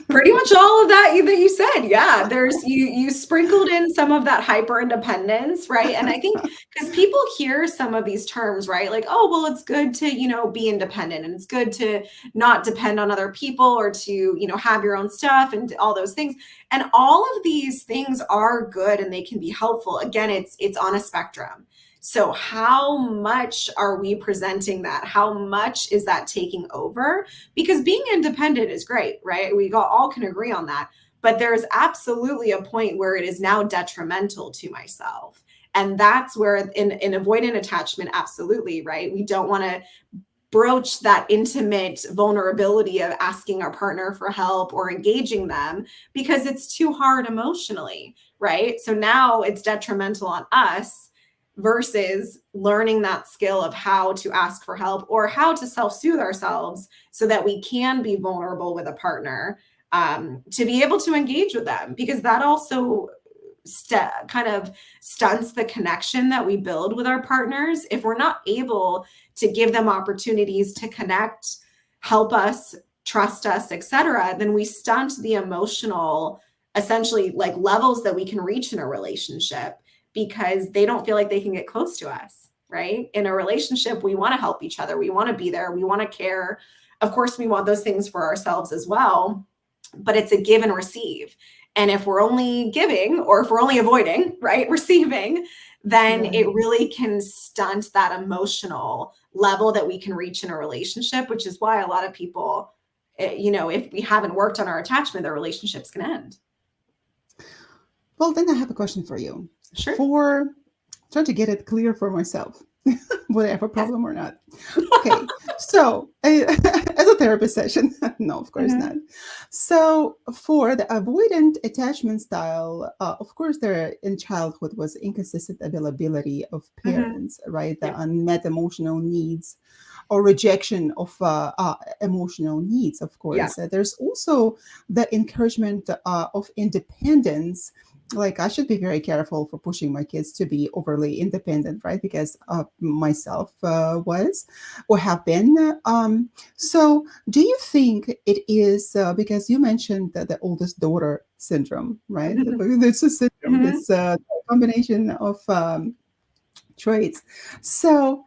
Pretty much all of that you said. Yeah, there's you sprinkled in some of that hyper independence, right? And I think because people hear some of these terms, right? Like, oh, well, it's good to, be independent and it's good to not depend on other people or to, have your own stuff and all those things. And all of these things are good and they can be helpful. Again, it's on a spectrum. So how much are we presenting that? How much is that taking over? Because being independent is great, right? All can agree on that. But there's absolutely a point where it is now detrimental to myself. And that's where in avoidant attachment, absolutely, right? We don't want to broach that intimate vulnerability of asking our partner for help or engaging them because it's too hard emotionally, right? So now it's detrimental on us versus learning that skill of how to ask for help or how to self-soothe ourselves so that we can be vulnerable with a partner to be able to engage with them, because that also kind of stunts the connection that we build with our partners. If we're not able to give them opportunities to connect, help us, trust us, etc., then we stunt the emotional, essentially, like levels that we can reach in a relationship, because they don't feel like they can get close to us, right? In a relationship, we want to help each other, we want to be there, we want to care. Of course, we want those things for ourselves as well, but it's a give and receive. And if we're only giving, or if we're only avoiding, right, receiving, then it really can stunt that emotional level that we can reach in a relationship, which is why a lot of people, if we haven't worked on our attachment, their relationships can end. Well, then I have a question for you. Sure. For trying to get it clear for myself, whether I have a problem or not. Okay, so as a therapy session, no, of course not. So for the avoidant attachment style, of course, there in childhood was inconsistent availability of parents, right? The unmet emotional needs or rejection of emotional needs, of course. There's also the encouragement of independence. Like, I should be very careful for pushing my kids to be overly independent, right? Because myself was or have been. So do you think it is because you mentioned the oldest daughter syndrome, right? It's a syndrome. It's a combination of traits. So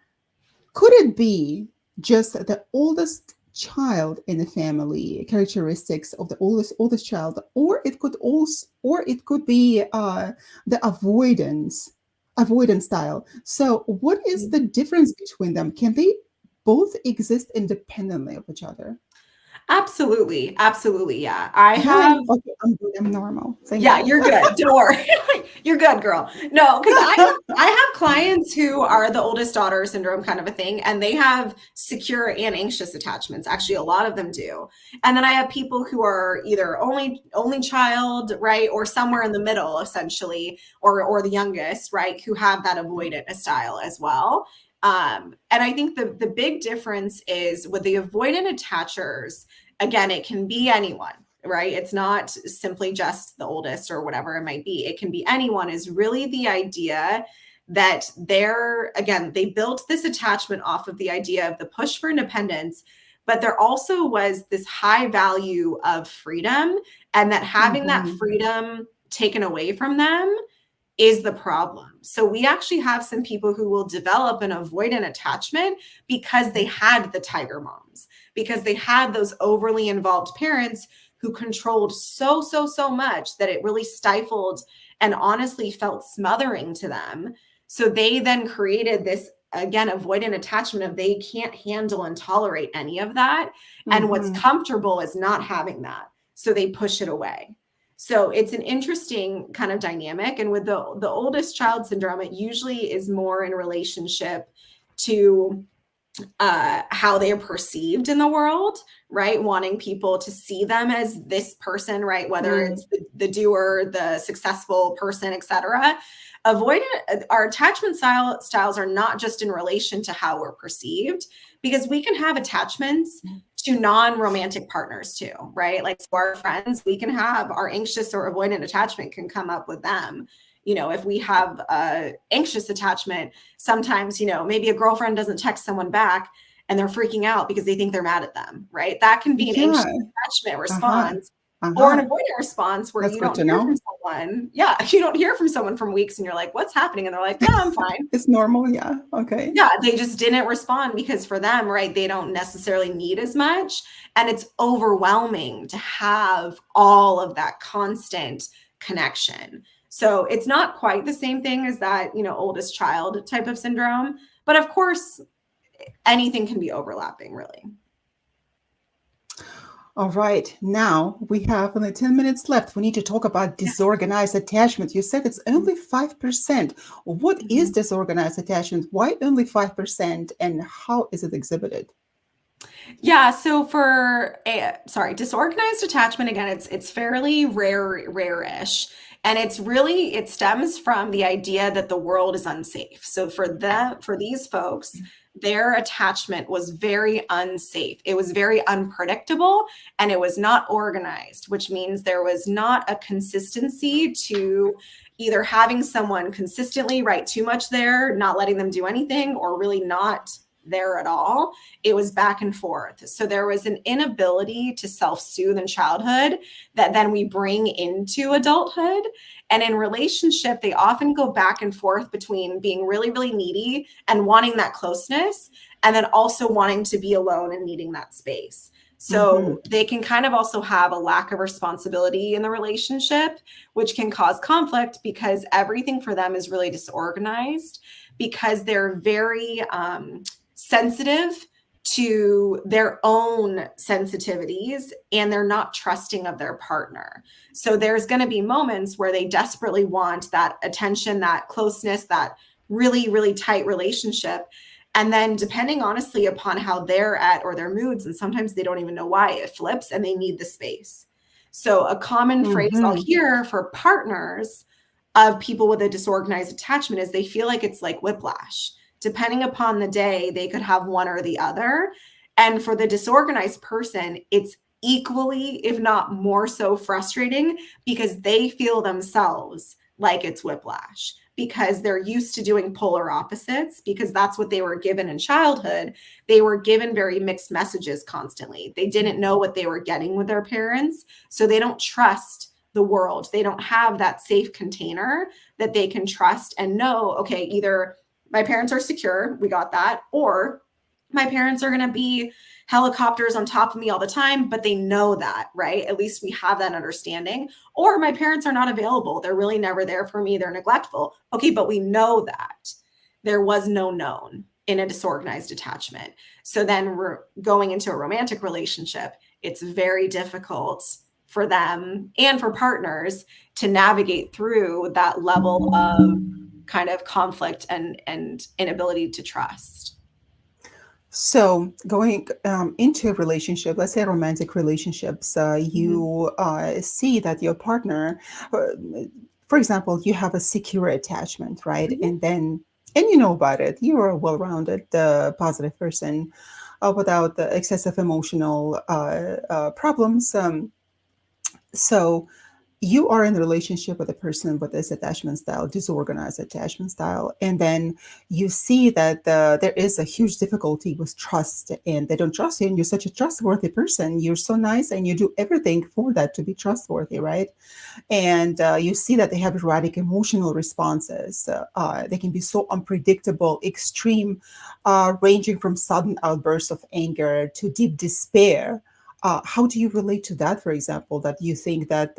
could it be just the oldest child in the family, characteristics of the oldest child, or it could be the avoidance style? So what is the difference between them? Can they both exist independently of each other? Absolutely. Yeah. Okay, I'm normal. Thank yeah, you. You're good. Don't worry. You're good, girl. No, because I have clients who are the oldest daughter syndrome kind of a thing, and they have secure and anxious attachments. Actually, a lot of them do. And then I have people who are either only child, right, or somewhere in the middle, essentially, or the youngest, right, who have that avoidant style as well. And I think the big difference is with the avoidant attachers, again, it can be anyone, right? It's not simply just the oldest or whatever it might be. It can be anyone, is really the idea that they built this attachment off of the idea of the push for independence, but there also was this high value of freedom, and that having that freedom taken away from them is the problem. So we actually have some people who will develop an avoidant attachment because they had the tiger moms, because they had those overly involved parents who controlled so much that it really stifled and honestly felt smothering to them. So they then created this, again, avoidant attachment of they can't handle and tolerate any of that. And what's comfortable is not having that. So they push it away. So it's an interesting kind of dynamic. And with the oldest child syndrome, it usually is more in relationship to how they are perceived in the world, right? Wanting people to see them as this person, right? Whether it's the doer, the successful person, etc. Our attachment styles are not just in relation to how we're perceived, because we can have attachments to non-romantic partners too, right? Like to our friends, we can have our anxious or avoidant attachment can come up with them. If we have a anxious attachment, sometimes, maybe a girlfriend doesn't text someone back and they're freaking out because they think they're mad at them, right? That can be an anxious attachment response. Or an avoidant response where you don't hear from someone. Yeah, you don't hear from someone from weeks and you're like, what's happening? And they're like, yeah, I'm fine. It's normal. Yeah. Okay. Yeah, they just didn't respond because for them, right, they don't necessarily need as much. And it's overwhelming to have all of that constant connection. So it's not quite the same thing as that, oldest child type of syndrome. But of course, anything can be overlapping, really. All right. Now we have only 10 minutes left. We need to talk about disorganized attachment. You said it's only 5%. What is disorganized attachment? Why only 5%? And how is it exhibited? Yeah, so disorganized attachment, again, it's fairly rare-ish. And it stems from the idea that the world is unsafe. So for these folks, their attachment was very unsafe. It was very unpredictable and it was not organized, which means there was not a consistency to either having someone consistently write too much there, not letting them do anything, or really not there at all. It was back and forth. So there was an inability to self soothe in childhood that then we bring into adulthood. And in relationship, they often go back and forth between being really, really needy and wanting that closeness, and then also wanting to be alone and needing that space. Mm-hmm. So they can kind of also have a lack of responsibility in the relationship, which can cause conflict because everything for them is really disorganized, because they're very sensitive to their own sensitivities and they're not trusting of their partner. So there's going to be moments where they desperately want that attention, that closeness, that really, really tight relationship. And then, depending honestly upon how they're at or their moods, and sometimes they don't even know why, it flips and they need the space. So, a common phrase I'll Mm-hmm. hear for partners of people with a disorganized attachment is they feel like it's like whiplash. Depending upon the day, they could have one or the other. And for the disorganized person, it's equally, if not more so, frustrating because they feel themselves like it's whiplash because they're used to doing polar opposites because that's what they were given in childhood. They were given very mixed messages constantly. They didn't know what they were getting with their parents, so they don't trust the world. They don't have that safe container that they can trust and know, okay, either my parents are secure, we got that, or my parents are going to be helicopters on top of me all the time, but they know that, right? At least we have that understanding. Or my parents are not available. They're really never there for me. They're neglectful. Okay, but we know that there was no known in a disorganized attachment. So then we're going into a romantic relationship. It's very difficult for them and for partners to navigate through that level of kind of conflict and inability to trust. So, going into a relationship, let's say romantic relationships, Mhm. you see that your partner, uh, for example, you have a secure attachment, right? Mhm. And you know about it. You're a well-rounded, positive person without the excessive emotional problems. So, you are in a relationship with a person with this attachment style, disorganized attachment style, and then you see that there is a huge difficulty with trust, and they don't trust you, and you're such a trustworthy person. You're so nice, and you do everything for that to be trustworthy, right? And you see that they have erratic emotional responses. They can be so unpredictable, extreme, ranging from sudden outbursts of anger to deep despair. How do you relate to that, for example, that you think that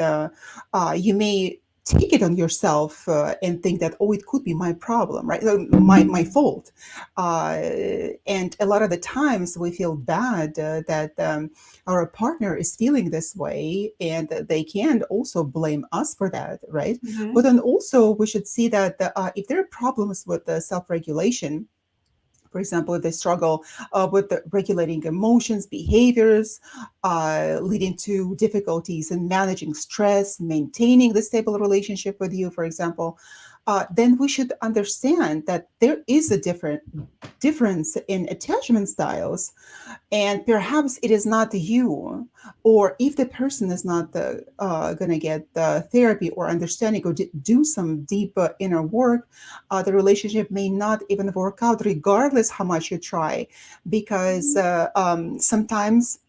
you may take it on yourself and think that, oh, it could be my problem, right? My fault. uh, and a lot of the times we feel bad that our partner is feeling this way, and they can also blame us for that, right? But Mhm. then also we should see that if there are problems with the self-regulation, for example, if they struggle with regulating emotions, behaviors, leading to difficulties in managing stress, maintaining the stable relationship with you, for example, then we should understand that there is a difference in attachment styles, and perhaps it is not you, or if the person is not going to get therapy or understanding or do some deep inner work, the relationship may not even work out regardless how much you try, because sometimes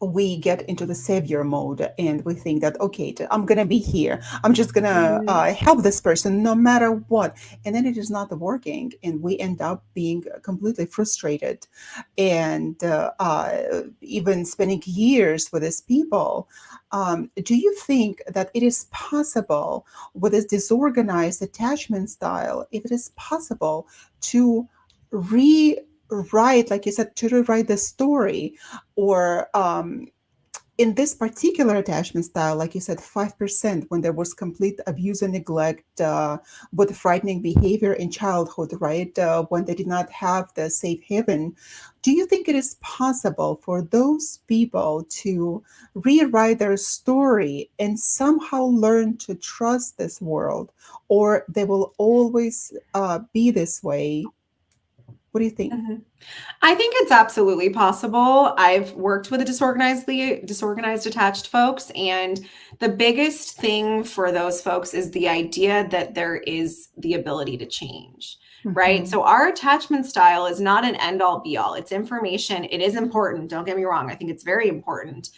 we get into the savior mode and we think that, okay, I'm gonna be here, I'm just gonna Mhm. help this person no matter what, and then it is not working, and we end up being completely frustrated, and even spending years with these people. Do you think that it is possible with this disorganized attachment style, if it is possible to rewrite, like you said, to rewrite the story, or in this particular attachment style, like you said, 5%, when there was complete abuse and neglect, with frightening behavior in childhood, right? When they did not have the safe haven. Do you think it is possible for those people to rewrite their story and somehow learn to trust this world, or they will always be this way? What do you think? Mhm. I think it's absolutely possible. I've worked with a disorganized attached folks, and the biggest thing for those folks is the idea that there is the ability to change, right? Hmm. So our attachment style is not an end all be all. It's information. It is important. Don't get me wrong. I think it's very important.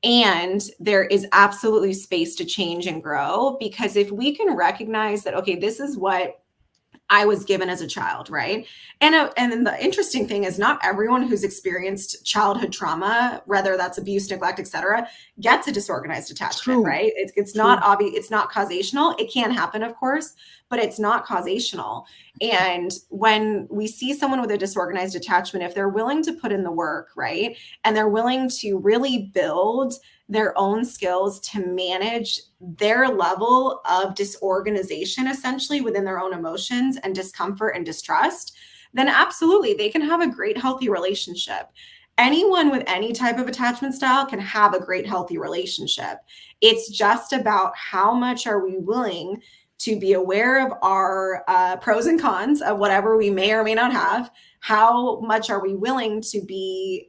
And there is absolutely space to change and grow, because if we can recognize that, okay, this is what I was given as a child, right? And then the interesting thing is, not everyone who's experienced childhood trauma, whether that's abuse, neglect, etc., gets a disorganized attachment, True, right? It's not true. obvious, it's not causational. It can happen, of course, but it's not causational. And when we see someone with a disorganized attachment, if they're willing to put in the work, right, and they're willing to really build their own skills to manage their level of disorganization, essentially within their own emotions and discomfort and distrust, then absolutely they can have a great, healthy relationship. Anyone with any type of attachment style can have a great, healthy relationship. It's just about how much are we willing to be aware of our pros and cons of whatever we may or may not have. How much are we willing to be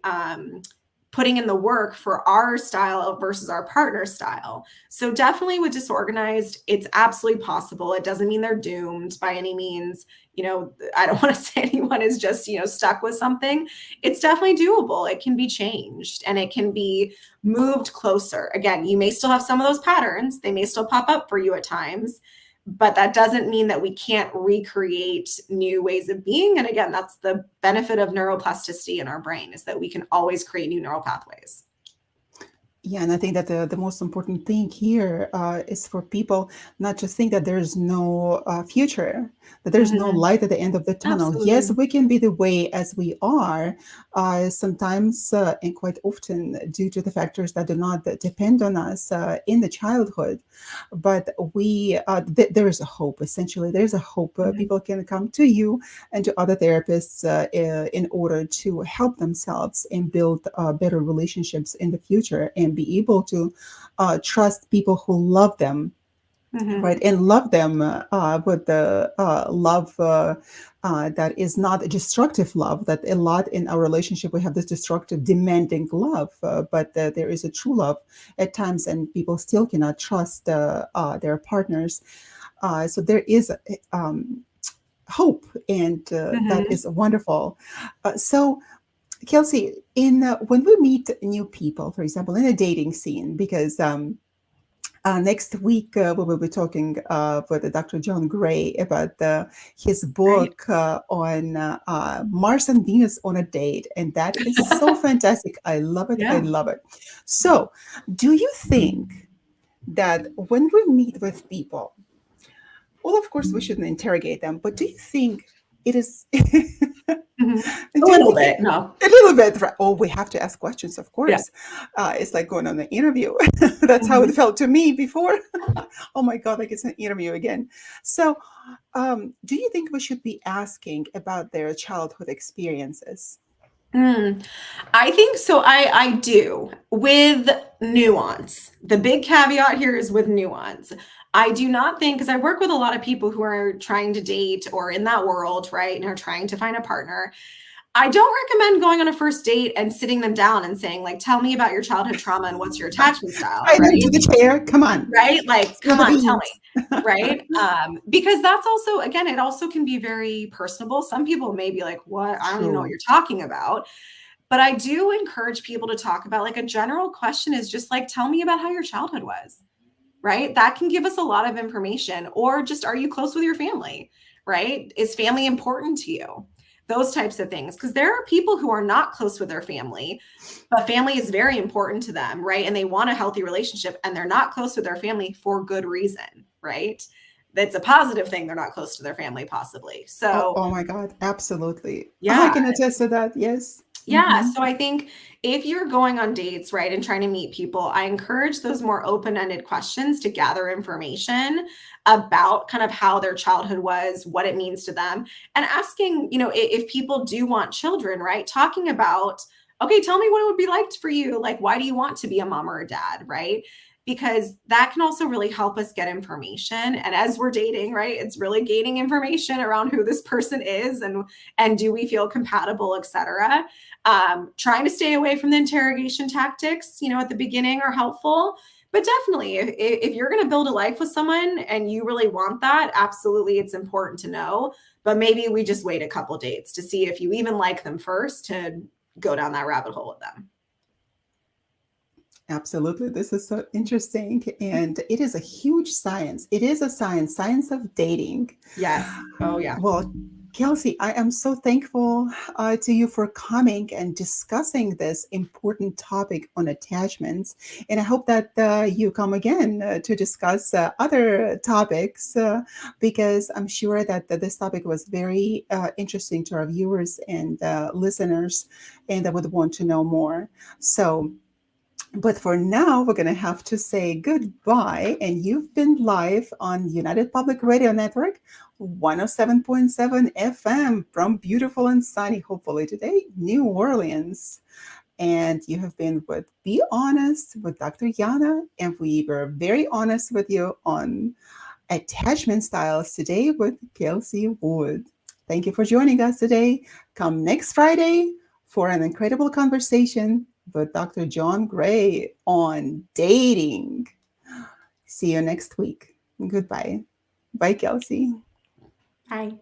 putting in the work for our style versus our partner's style. So definitely with disorganized, it's absolutely possible. It doesn't mean they're doomed by any means. I don't want to say anyone is just, stuck with something. It's definitely doable. It can be changed and it can be moved closer. Again, you may still have some of those patterns. They may still pop up for you at times, but that doesn't mean that we can't recreate new ways of being. And again, that's the benefit of neuroplasticity in our brain, is that we can always create new neural pathways. Yeah, and I think that the most important thing here is for people not to think that there's no future, that there's no Mm-hmm. light at the end of the tunnel. Yes, Absolutely. we can be the way as we are, sometimes and quite often due to the factors that do not depend on us in the childhood. But there is a hope, essentially. There's a hope. Mm-hmm. People can come to you and to other therapists in order to help themselves and build better relationships in the future and be able to trust people who love them, right, Mm-hmm. and love them with the love that is not a destructive love. That a lot in our relationship we have this destructive demanding love, but there is a true love at times, and people still cannot trust their partners. So there is hope, and that Mm-hmm. is wonderful. So Kelsey, in when we meet new people, for example, in a dating scene, because next week we will be talking with Dr. John Gray about his Right. book on Mars and Venus on a date, and that is so fantastic. I love it. I Yeah. love it. So, do you think that when we meet with people, well, of course, we shouldn't interrogate them, but do you think it is? Mm-hmm. A Do you little think bit. No. a little bit, right? Oh, we have to ask questions, of Yeah. course. It's like going on an interview. That's how it Mm-hmm. felt to me before. Oh my God, like it's an interview again. So, do you think we should be asking about their childhood experiences? Mm. I think so. I do, with nuance. The big caveat here is with nuance. I do not think, because I work with a lot of people who are trying to date or in that world, right, and are trying to find a partner. I don't recommend going on a first date and sitting them down and saying, like, tell me about your childhood trauma and what's your attachment style, Tie them right? to the chair. Come on, Right? Like, spill come the on, tell beans. me. Right? Because that's also, again, it also can be very personable. Some people may be like, what? I don't even know what True. you're talking about. But I do encourage people to talk about, like, a general question is just like, tell me about how your childhood was, right? That can give us a lot of information. Or just, are you close with your family, right? Is family important to you? Those types of things. Because there are people who are not close with their family, but family is very important to them, right? And they want a healthy relationship, and they're not close with their family for good reason, right? That's a positive thing. They're not close to their family, possibly. Oh, So, oh my God, absolutely. I yeah, can attest to that. Yes. yeah, Hmm. so I think if you're going on dates, right, and trying to meet people, I encourage those more open-ended questions to gather information about kind of how their childhood was, what it means to them, and asking, if people do want children, right, talking about, okay, tell me what it would be like for you. Like, why do you want to be a mom or a dad, right? because that can also really help us get information. And as we're dating, right, it's really gaining information around who this person is and do we feel compatible, etc. Trying to stay away from the interrogation tactics, at the beginning are helpful. But definitely, if you're going to build a life with someone and you really want that, absolutely, it's important to know. But maybe we just wait a couple dates to see if you even like them first to go down that rabbit hole with them. Absolutely. This is so interesting. And it is a huge science. It is a science of dating. Yes. Oh, yeah. Well, Kelsey, I am so thankful to you for coming and discussing this important topic on attachments. And I hope that you come again to discuss other topics because I'm sure that this topic was very interesting to our viewers and listeners, and they would want to know more. So, but for now, we're going to have to say goodbye. And you've been live on United Public Radio Network, 107.7 FM from beautiful and sunny, hopefully today, New Orleans. And you have been with Be Honest with Dr. Yana. And we were very honest with you on attachment styles today with Kelsey Wood. Thank you for joining us today. Come next Friday for an incredible conversation with Dr. John Gray on dating. See you next week. Goodbye. Bye, Kelsey. Bye.